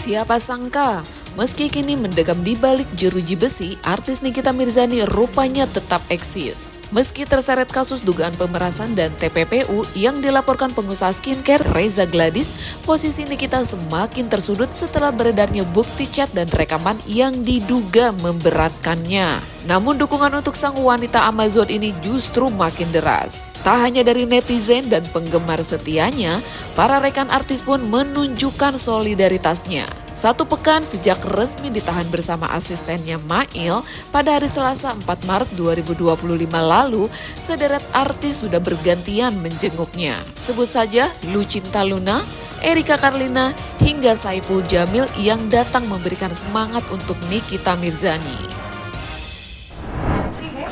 Siapa sangka, meski kini mendekam di balik jeruji besi, artis Nikita Mirzani rupanya tetap eksis. Meski terseret kasus dugaan pemerasan dan TPPU yang dilaporkan pengusaha skincare Reza Gladys, posisi Nikita semakin tersudut setelah beredarnya bukti chat dan rekaman yang diduga memberatkannya. Namun dukungan untuk sang wanita Amazon ini justru makin deras. Tak hanya dari netizen dan penggemar setianya, para rekan artis pun menunjukkan solidaritasnya. 1 pekan sejak resmi ditahan bersama asistennya Mail pada hari Selasa 4 Maret 2025 lalu, sederet artis sudah bergantian menjenguknya. Sebut saja Lucinta Luna, Erika Carlina, hingga Saipul Jamil yang datang memberikan semangat untuk Nikita Mirzani.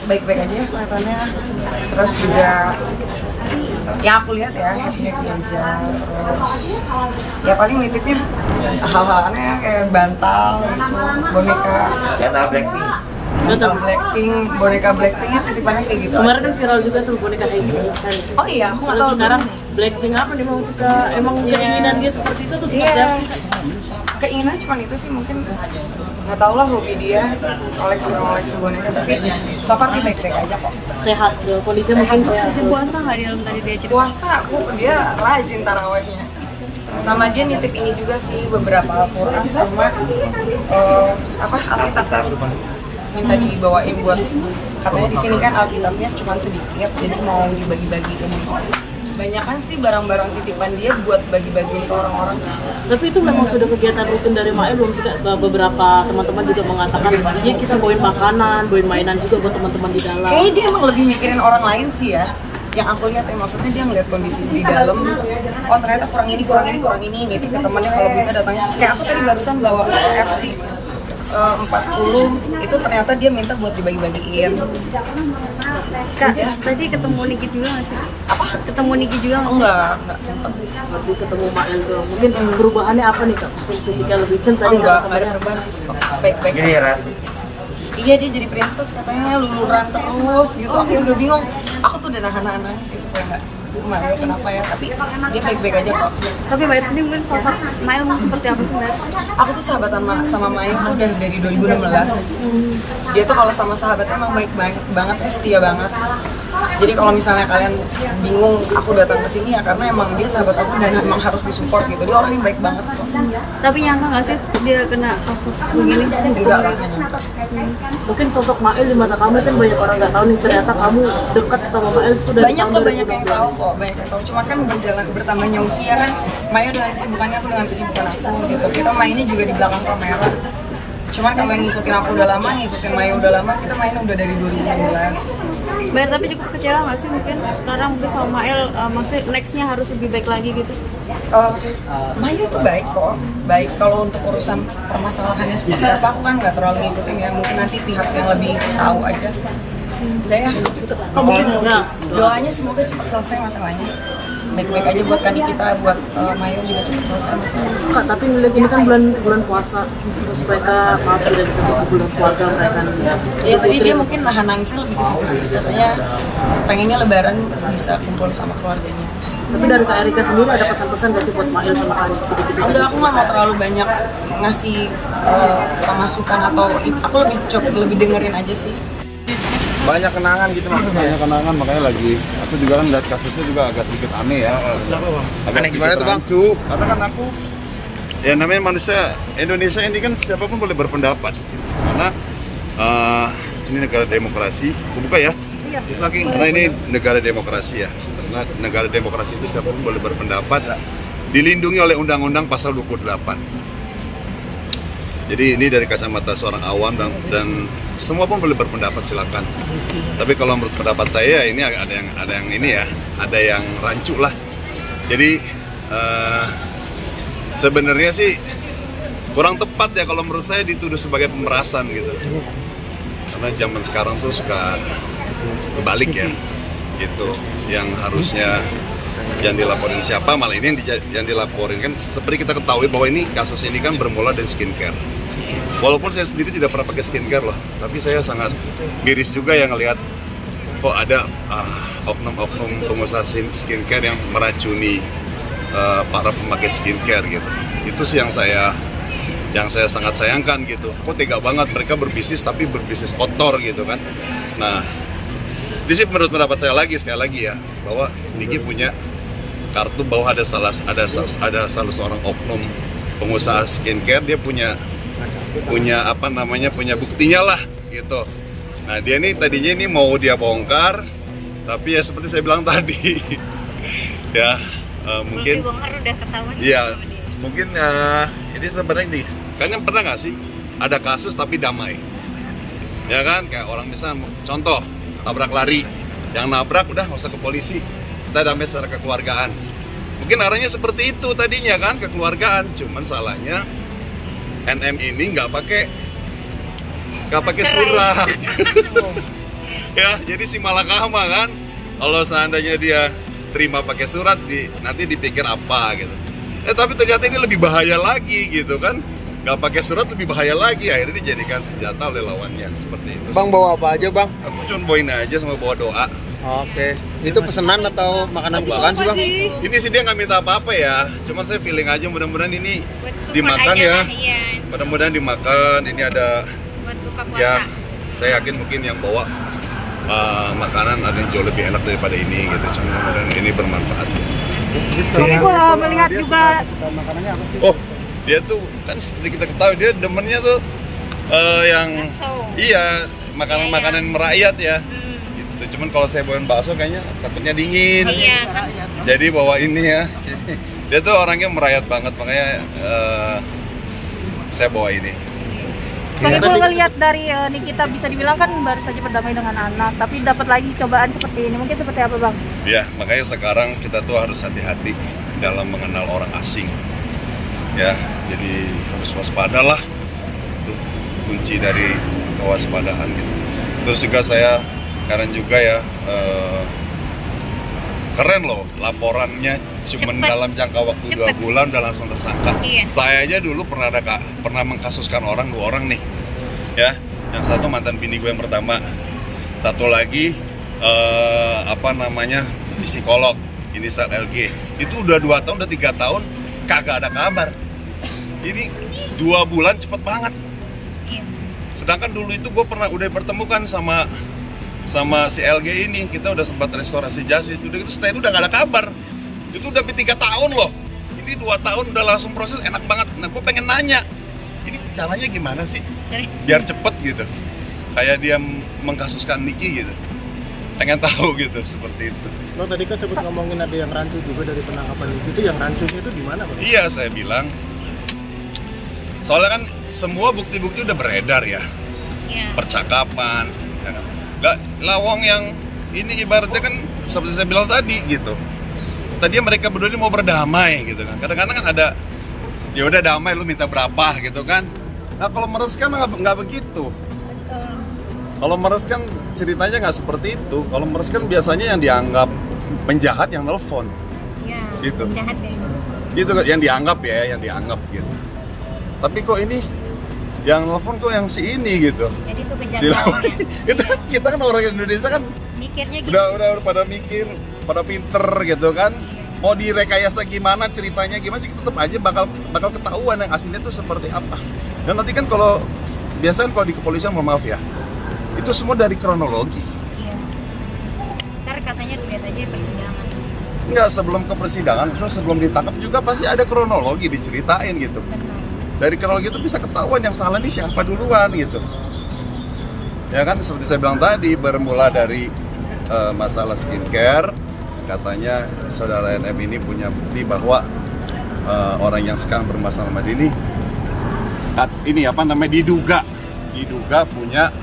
Baik-baik aja kelihatannya, terus juga yang aku lihat ya happy-happy aja, terus ya paling nitipnya hal-halnya kayak bantal gitu, boneka boneka Blackpinknya titipannya kayak gitu. Kemarin kan viral juga tuh boneka kayak gitu. Oh iya, aku nggak tahu. Sekarang Blackpink apa nih, mau suka emang keinginan dia seperti itu tuh seperti apa sih? Keinginan cuma itu sih, mungkin nggak tau lah hobi dia koleksi boneka, tapi so far dia baik-baik aja kok. Sehat, kondisinya mungkin sehat. Puasa nggak dia tadi dia cerita? Puasa dia rajin tarawehnya. Sama dia nitip ini juga sih, beberapa Al-Quran sama Alkitab. Minta dibawain buat, katanya di sini kan Alkitabnya cuma sedikit, jadi mau dibagi-bagiin. Banyakan sih barang-barang titipan dia buat bagi-bagiin ke orang-orang sih. Tapi itu memang sudah kegiatan rutin dari Mael, belum sih? Beberapa teman-teman juga mengatakan, iya kita bawain makanan, bawain mainan juga buat teman-teman di dalam. Kayaknya dia emang lebih mikirin orang lain sih ya. Yang aku lihat ya, maksudnya dia ngeliat kondisi di dalam, oh ternyata kurang ini, nitip ke temannya kalau bisa datangnya. Kayak aku tadi barusan bawa FC 40, itu ternyata dia minta buat dibagi-bagiin. Kak, tadi ketemu Niki juga nggak sih? Apa? Ketemu Niki juga nggak Oh sih? enggak sempet. Berarti ketemu Mael doang. Mungkin perubahannya apa nih Kak? Mungkin fisiknya lebih kan tadi Enggak kalau ada kemarin perubahan fisik kok. Baik-baik. Iya, dia jadi princess katanya, luluran terus gitu. Aku juga bingung. Aku tuh udah nahan nangis sih supaya nggak Mael kenapa ya, tapi dia baik-baik aja kok. Tapi Mbak sendiri mungkin sosok Mael seperti apa sih Mbak? Aku tuh sahabatan sama Maya tuh udah dari 2016. Dia tuh kalau sama sahabatnya emang baik banget, setia banget. Jadi kalau misalnya kalian bingung aku datang ke sini ya karena emang dia sahabat aku dan emang harus disupport gitu. Dia orang yang baik banget kok. Tapi nyangka nggak sih dia kena kasus begini? Enggak lah, nggak nyangka. mungkin sosok Mael di mata kamu kan banyak orang nggak tahu nih, ternyata kamu dekat sama Mael itu dari Banyak tahun kok, banyak yang 2012. tahu kok, banyak yang tahu. Cuma kan bertambahnya usia kan, Maya dengan kesibukannya, aku dengan kesibukan aku gitu. Kita mainnya juga di belakang kamera. Cuman kalau yang ngikutin aku udah lama, ngikutin Maya udah lama, kita mainnya udah dari 2016. Mbak tapi cukup kecewa nggak sih mungkin sekarang mungkin sama Mael maksudnya nextnya harus lebih baik lagi gitu? Maya tuh baik kok, baik. Kalau untuk urusan permasalahannya seperti apa, aku kan nggak terlalu ngikutin ya. Mungkin nanti pihak yang lebih tahu aja. Udah ya, Mungkin nah, doanya semoga cepat selesai masalahnya. Baik-baik aja buat Kani kita, buat Maya juga cepat selesai masalahnya. Kak, tapi ngeliat ini kan bulan puasa, terus mereka maaf tidak bisa bulan keluarga mereka. Ya tadi dia mungkin nahan nangisnya lebih ke situ sih, katanya pengennya Lebaran bisa kumpul sama keluarganya. Tapi dari Kak Erika sendiri ada pesan-pesan gak sih buat Mael sama Kani? Enggak, aku nggak mau terlalu banyak ngasih pemasukan atau aku lebih dengerin aja sih. Banyak kenangan gitu maksudnya. Banyak kenangan, makanya lagi aku juga kan lihat kasusnya juga agak sedikit aneh ya. Agak Aneh gimana tuh, Bang? rancu. Karena kan aku ya namanya manusia Indonesia ini kan siapapun boleh berpendapat. Karena ini negara demokrasi. Aku buka ya. Karena ini negara demokrasi ya. Karena negara demokrasi itu siapapun boleh berpendapat, dilindungi oleh Undang-Undang Pasal 28. Jadi ini dari kacamata seorang awam dan semua pun boleh berpendapat, silakan. Tapi kalau menurut pendapat saya ini ada yang ini ya, ada yang rancu lah. Jadi sebenarnya sih kurang tepat ya kalau menurut saya dituduh sebagai pemerasan gitu. Karena zaman sekarang tuh suka kebalik ya, gitu. Yang harusnya yang dilaporin siapa, malah ini yang dilaporin kan seperti kita ketahui bahwa ini kasus ini kan bermula dari skincare. Walaupun saya sendiri tidak pernah pakai skincare loh, tapi saya sangat miris juga yang ngelihat kok ada oknum-oknum pengusaha skincare yang meracuni para pemakai skincare gitu. Itu sih yang saya yang saya sangat sayangkan gitu. Kok tega banget mereka berbisnis tapi berbisnis kotor gitu kan. Nah, di sini menurut pendapat saya sekali lagi ya, bahwa Niki punya kartu bahwa ada salah seorang oknum pengusaha skincare, dia punya buktinya lah gitu. Nah, dia nih tadinya ini mau dia bongkar, tapi ya seperti saya bilang tadi ya mungkin dibongkar udah ketahuan. iya mungkin ini sebenarnya nih, kalian pernah nggak sih ada kasus tapi damai, ya kan, kayak orang misalnya contoh tabrak lari, yang nabrak udah nggak usah ke polisi, kita damai secara kekeluargaan. Mungkin arahnya seperti itu tadinya kan, kekeluargaan. Cuman salahnya NM ini nggak pakai surat. Ya, jadi si malakama kan, kalau seandainya dia terima pakai surat, nanti dipikir apa gitu. Tapi ternyata ini lebih bahaya lagi gitu kan, nggak pakai surat lebih bahaya lagi, akhirnya dijadikan senjata oleh lawannya seperti itu. Bang bawa apa aja bang? Aku cuma bawain aja sama bawa doa. Oke, itu pesanan atau makanan kesukaan sih bang? Ini sih dia nggak minta apa-apa ya, cuman saya feeling aja mudah-mudahan ini Buat support dimakan aja ya. lah, iya. Mudah-mudahan dimakan. Ini ada Buat buka puasa. ya, saya yakin mungkin yang bawa makanan ada yang jauh lebih enak daripada ini gitu. Cuma mudah-mudahan ini bermanfaat. Tapi gua melihat juga Suka makanannya apa sih? Oh, dia tuh kan seperti kita ketahui dia demennya tuh yang Bakso. iya, makanan-makanan merakyat ya. Hmm. Gitu. Cuman kalau saya bawain bakso kayaknya takutnya dingin. Iya kan. Jadi bawa ini ya. Dia tuh orangnya merayat banget, makanya saya bawa ini. Bang Ipul ngelihat dari Nikita bisa dibilang kan baru saja berdamai dengan anak, tapi dapat lagi cobaan seperti ini, mungkin seperti apa bang? Ya, makanya sekarang kita tuh harus hati-hati dalam mengenal orang asing. Ya, jadi harus waspada lah. Itu kunci dari kewaspadaan gitu. Terus juga saya keren juga ya, keren loh laporannya, cuman Cepet. dalam jangka waktu 2 bulan udah langsung tersangka. Iya. Saya aja dulu pernah mengkasuskan 2 orang nih, ya. Yang satu mantan bini gue yang pertama, satu lagi psikolog, inisial LG. Itu udah 2 tahun, udah 3 tahun kagak ada kabar. Ini 2 bulan cepet banget. Iya. Sedangkan dulu itu gue udah bertemukan sama si LG ini, kita udah sempat restorasi justice, setelah itu udah gak ada kabar. Itu udah 3 tahun loh. Ini 2 tahun udah langsung proses, enak banget. Nah, gue pengen nanya, ini caranya gimana sih? Biar cepet gitu. Kayak dia mengkasuskan Niki gitu. Pengen tahu gitu, seperti itu. Bang tadi kan sempat ngomongin ada yang rancu juga dari penangkapan itu yang rancunya itu di mana bang? Iya, saya bilang. Soalnya kan semua bukti-bukti udah beredar ya. Iya. Percakapan, ya kan? Nggak, lawang yang ini ibaratnya kan seperti saya bilang tadi gitu. Tadinya mereka berdua ini mau berdamai gitu kan. Kadang-kadang kan ada, ya udah damai, lu minta berapa gitu kan. Nah kalau meres kan nggak begitu. Kalau meres kan ceritanya nggak seperti itu. Kalau meres kan biasanya yang dianggap penjahat yang nelfon. Iya. Gitu. Jahat ya. Gitu kan, yang dianggap gitu. Tapi kok ini yang nelfon kok yang si ini gitu. Jadi itu Si lawan. kejadiannya. Itu kan kita kan orang Indonesia kan Mikirnya gitu. udah pada mikir, pada pinter gitu kan. Mau direkayasa gimana, ceritanya gimana, kita tetap aja bakal ketahuan yang aslinya tuh seperti apa. Dan nanti kan kalau biasanya kalau di kepolisian, mohon maaf ya, itu semua dari kronologi. Iya. Ntar katanya dilihat aja di persidangan. Enggak, sebelum ke persidangan, terus sebelum ditangkap juga pasti ada kronologi diceritain gitu. Dari kronologi itu bisa ketahuan yang salah ini siapa duluan gitu. Ya kan, seperti saya bilang tadi, bermula dari masalah skincare. Katanya saudara NM ini punya bukti bahwa orang yang sekarang bermasalah sama dia ini diduga punya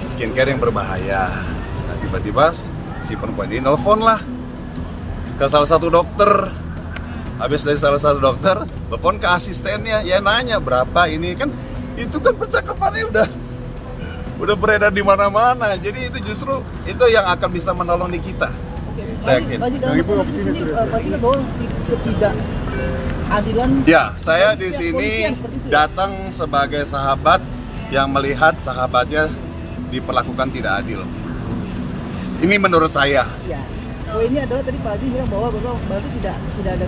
skincare yang berbahaya. Nah tiba-tiba si perempuan ini nelfon lah ke salah satu dokter. Habis dari salah satu dokter, telepon ke asistennya, ya nanya berapa ini kan, itu kan percakapannya udah beredar di mana-mana. Jadi itu justru itu yang akan bisa menolong kita. Saya yakin. Bang Ipul optimis sudah. Bahwa ketidakadilan. Ya, saya di sini datang sebagai sahabat yang melihat sahabatnya diperlakukan tidak adil. Ini menurut saya. Ya. Oh ini adalah tadi Pak Haji bilang bahwa berarti tidak ada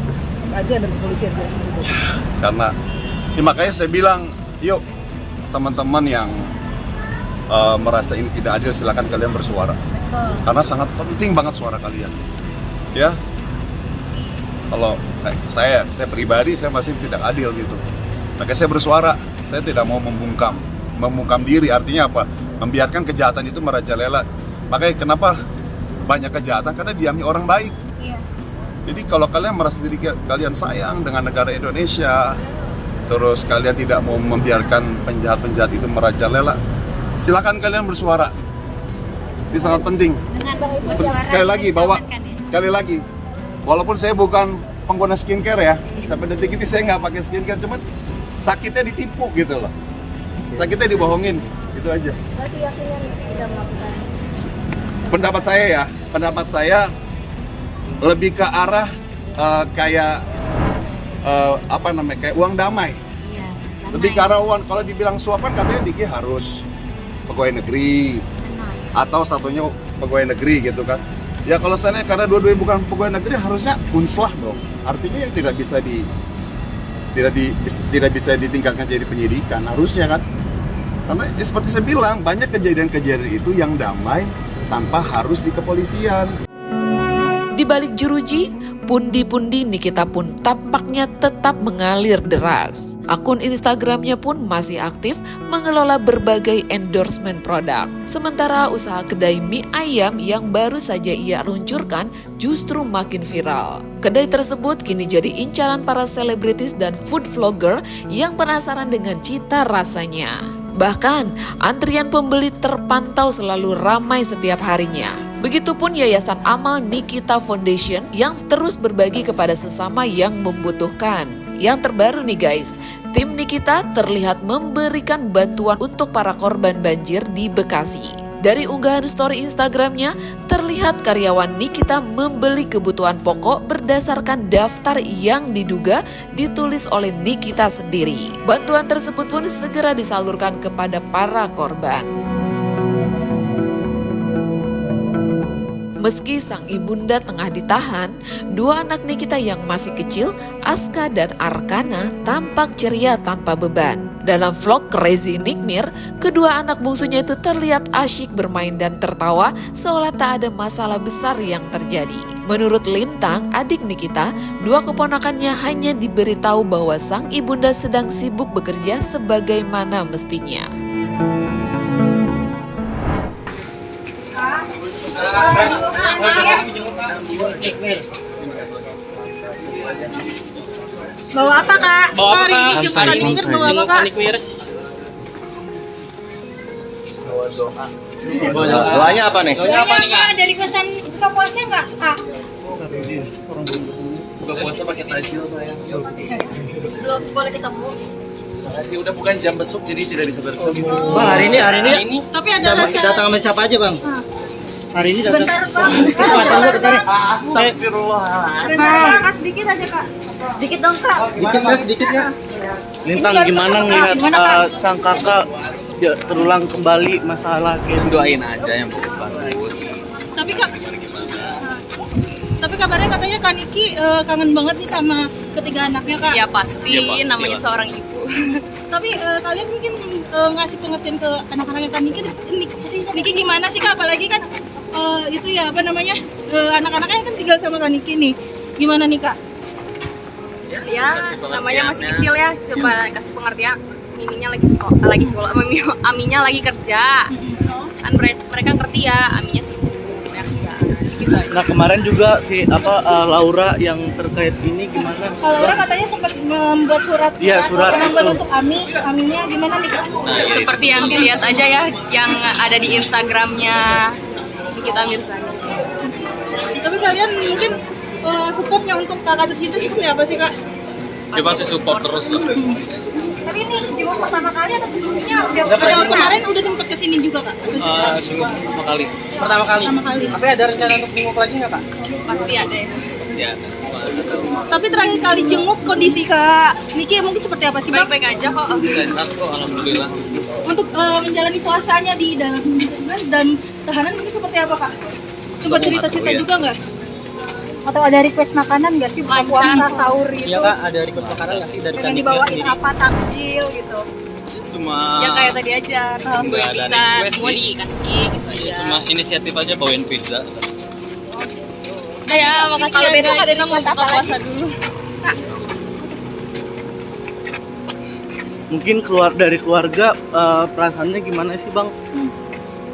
keadilan dari kepolisian gitu. Karena makanya saya bilang yuk teman-teman yang merasa ini tidak adil, silakan kalian bersuara. Karena sangat penting banget suara kalian. Ya, kalau saya pribadi saya masih tidak adil gitu. Makanya saya bersuara. Saya tidak mau membungkam diri. Artinya apa? Membiarkan kejahatan itu merajalela. Makanya kenapa banyak kejahatan? Karena diamnya orang baik. Jadi kalau kalian merasa diri kalian sayang dengan negara Indonesia, terus kalian tidak mau membiarkan penjahat-penjahat itu merajalela, silakan kalian bersuara. Ini sangat penting. Sekali lagi, walaupun saya bukan pengguna skincare ya, sampai detik ini saya nggak pakai skincare, cuman sakitnya ditipu gitu loh, sakitnya dibohongin, gitu aja. Berarti yakinnya tidak melakukan. Pendapat saya lebih ke arah kayak kayak uang damai. Lebih ke arah uang. Kalau dibilang suapan katanya Niki harus pegawai negeri atau satunya pegawai negeri gitu kan. Ya kalau saya karena dua-duanya bukan pegawai negeri harusnya unslah dong. Artinya yang tidak bisa ditingkatkan jadi penyidikan harusnya kan. Karena ya, seperti saya bilang banyak kejadian-kejadian itu yang damai tanpa harus di kepolisian. Di balik jeruji, pundi-pundi Nikita pun tampaknya tetap mengalir deras. Akun Instagramnya pun masih aktif mengelola berbagai endorsement produk. Sementara usaha kedai mie ayam yang baru saja ia luncurkan justru makin viral. Kedai tersebut kini jadi incaran para selebritis dan food vlogger yang penasaran dengan cita rasanya. Bahkan, antrian pembeli terpantau selalu ramai setiap harinya. Begitupun Yayasan Amal Nikita Foundation yang terus berbagi kepada sesama yang membutuhkan. Yang terbaru nih guys, tim Nikita terlihat memberikan bantuan untuk para korban banjir di Bekasi. Dari unggahan story Instagramnya, terlihat karyawan Nikita membeli kebutuhan pokok berdasarkan daftar yang diduga ditulis oleh Nikita sendiri. Bantuan tersebut pun segera disalurkan kepada para korban. Meski sang ibunda tengah ditahan, dua anak Nikita yang masih kecil, Aska dan Arkana, tampak ceria tanpa beban. Dalam vlog Crazy Nikmir, kedua anak bungsunya itu terlihat asyik bermain dan tertawa seolah tak ada masalah besar yang terjadi. Menurut Lintang, adik Nikita, dua keponakannya hanya diberitahu bahwa sang ibunda sedang sibuk bekerja sebagaimana mestinya. Bawa apa kak? Hari ini jemput Nikmir bawa apa kak? Doanya apa nih? Doanya apa dari pesan buka puasa nggak kak? Buka puasa pakai tajil sayang. Belum boleh ketemu. Makasih, udah bukan jam besuk jadi tidak bisa bersuk. Bang, hari ini Tapi ada datang sama siapa aja bang? Hari ini sebentar kak. Astagfirullah. Sebentar kak, sedikit aja kak. Sedikit dong kak. Sedikit ya. Lintang gimana ngelihat sang kakak terulang kembali masalah kayak Doain aja yang bagus. Tapi kabarnya katanya Kak Niki kangen banget nih sama ketiga anaknya kak. Ya pasti, namanya seorang ibu. Tapi kalian mungkin ngasih pengertian ke anak-anaknya Kak Niki gimana sih kak? Apalagi kan itu ya apa namanya anak-anaknya kan tinggal sama Kak Niki nih. Gimana nih kak? Ya, namanya masih kecil ya, coba kasih pengertian. Miminya lagi sekolah, Aminya lagi kerja. Kan mereka ngerti ya, Aminya sibuk ya kerja. Gitu aja. Nah kemarin juga si Laura yang terkait ini gimana? Laura katanya sempat membuat surat. Iya, surat pengakuan itu. untuk Aminya gimana nih kak? Seperti yang dilihat aja ya, yang ada di Instagramnya Nikita Mirzani. Tapi kalian mungkin supportnya untuk kakak tercinta seperti apa sih kak? Dia pasti support terus lah. Tapi ini jenguk pertama kali atau sebelumnya udah kemarin udah sempat kesini juga kak? Pertama kali. Pertama kali. Tapi ada rencana untuk jenguk lagi nggak kak? Pasti ada ya. Pasti ada. Cuma nggak tahu. Tapi terakhir kali jenguk kondisi kak Niki mungkin seperti apa sih bang? Baik-baik aja kok. Sehat kok, alhamdulillah. Untuk menjalani puasanya di dalam dan tahanan mungkin seperti apa kak? Coba cerita-cerita juga nggak? Atau ada request makanan nggak sih buka puasa sahur gitu? Iya kak, ada request makanan nggak sih dari Yang dibawain apa takjil gitu? Cuma yang kayak tadi aja, bikin nggak ada pizza, request semua sih. dikasih gitu ya, aja. cuma inisiatif aja bawain pizza. Udah ya, makasih Kalau ya besok guys. ada Ini mau request buka apa puasa dulu. Mungkin keluar dari keluarga perasaannya gimana sih bang?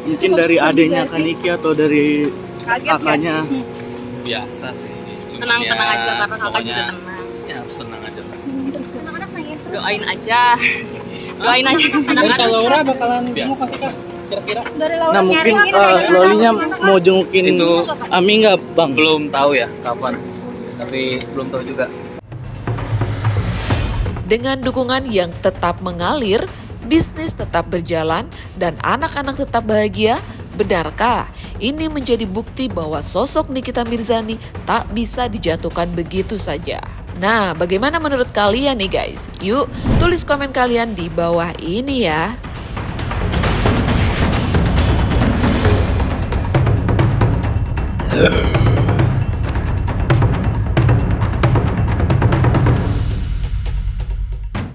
Mungkin dari adiknya Kaniki atau dari Kaget kakaknya. Biasa sih. Cuma Tenang-tenang aja karena kakak pokoknya juga tenang. Ya harus tenang aja lah. Doain aja. Doain aja Dari anak-anak. Kak Laura bakalan Biasa. mau kasih Kak? Kira-kira? Dari Laura Nah mungkin sharing Lolinya mau jengukin Itu Ami nggak bang? belum tahu ya kapan. Tapi belum tahu juga. Dengan dukungan yang tetap mengalir, bisnis tetap berjalan, dan anak-anak tetap bahagia, benarkah ini menjadi bukti bahwa sosok Nikita Mirzani tak bisa dijatuhkan begitu saja? Nah, bagaimana menurut kalian nih guys? Yuk, tulis komen kalian di bawah ini ya.